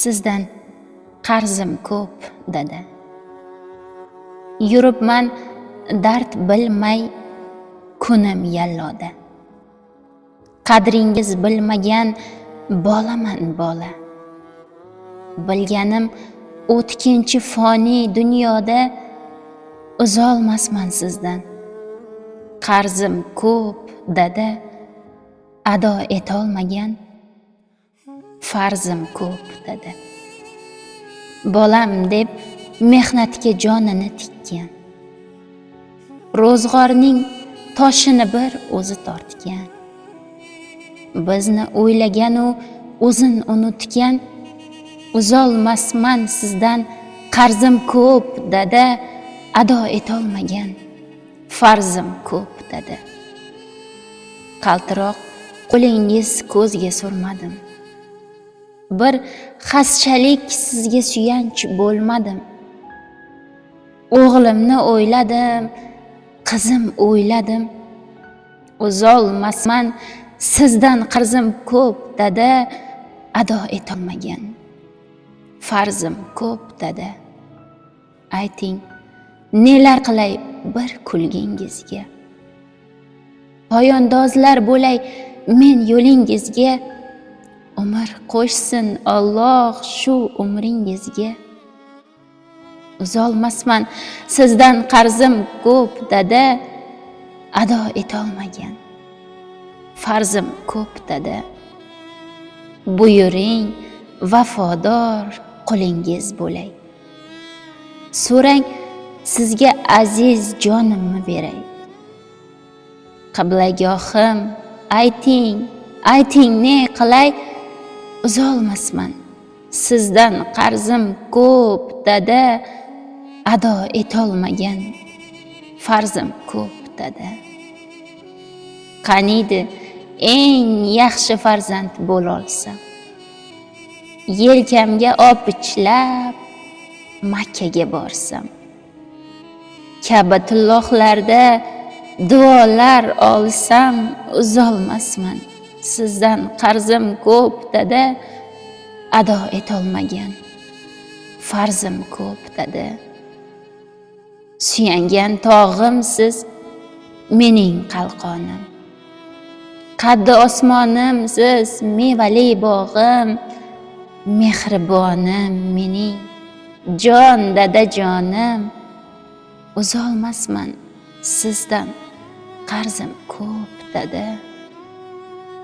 sizdan qarzim ko'p dada. Yuribman dard bilmay kunim yalloda. Qadringiz bilmagan bolaman bola. Bilganim o'tkinchi foniy dunyoda uzolmasman sizdan. Qarzim ko'p dada, ado etolmagan farzim ko'p dada. Bolam deb mehnatga jonini tikkan, ro'zg'orning toshini bir o'zi tortgan. Bizni o'ylagan u o'zin unutgan, uzolmasman sizdan qarzim ko'p dada, ado etolmagan farzim ko'p dada. Qaltiroq qo'lingiz ko'zga surmadim, bir xaschalik sizga suyanch bo'lmadim. O'g'limni o'yladim, qizim o'yladim, uzolmasman sizdan qarzim ko'p dada, ado etolmagan farzim ko'p dada. Ayting, nelar qilay bir kulgingizga, poyandozlar bo'lay men yo'lingizga. Umr qo'shsin Alloh shu umringizga. Uzolmasman sizdan qarzim ko'p dada, ado etolmagan farzim ko'p dada. Buyuring vafodor qo'lingiz bo'lay. So'rang sizga aziz jonimni beray. Qiblagohim ayting, ayting ne qilay. Uzolmasman sizdan qarzim ko'p dada, ado etolmagan farzim ko'p dada. Qaniydi eng yaxshi farzand bo'lolsam, yelkamga opichlab Makkaga borsam, Ka'batullohlarda duolar olsam, uzolmasman sizdan qarzim ko'p dada, ado etolmagan farzim ko'p dada. Suyangan tog'im siz mening qalqonim, qaddi osmonim siz mevali bog'im, mehribonim mening jon dada jonim. Uzolmasman sizdan qarzim ko'p dada,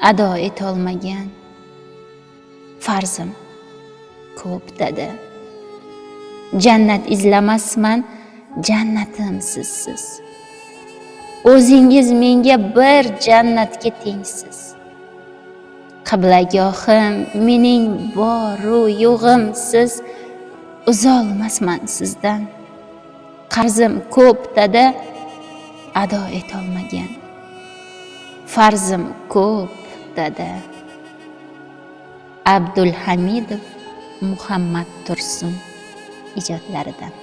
ado etolmagan farzim ko'p dada. Jannat izlamasman, jannatim sizsiz. O'zingiz menga bir jannatga tengsiz. Qiblagohim mening boru yo'g'im siz. Uzolmasman sizdan qarzim ko'p dada, ado etolmagan farzim ko'p dada. Abdulhamidov Muhammad Tursun ijodlaridan.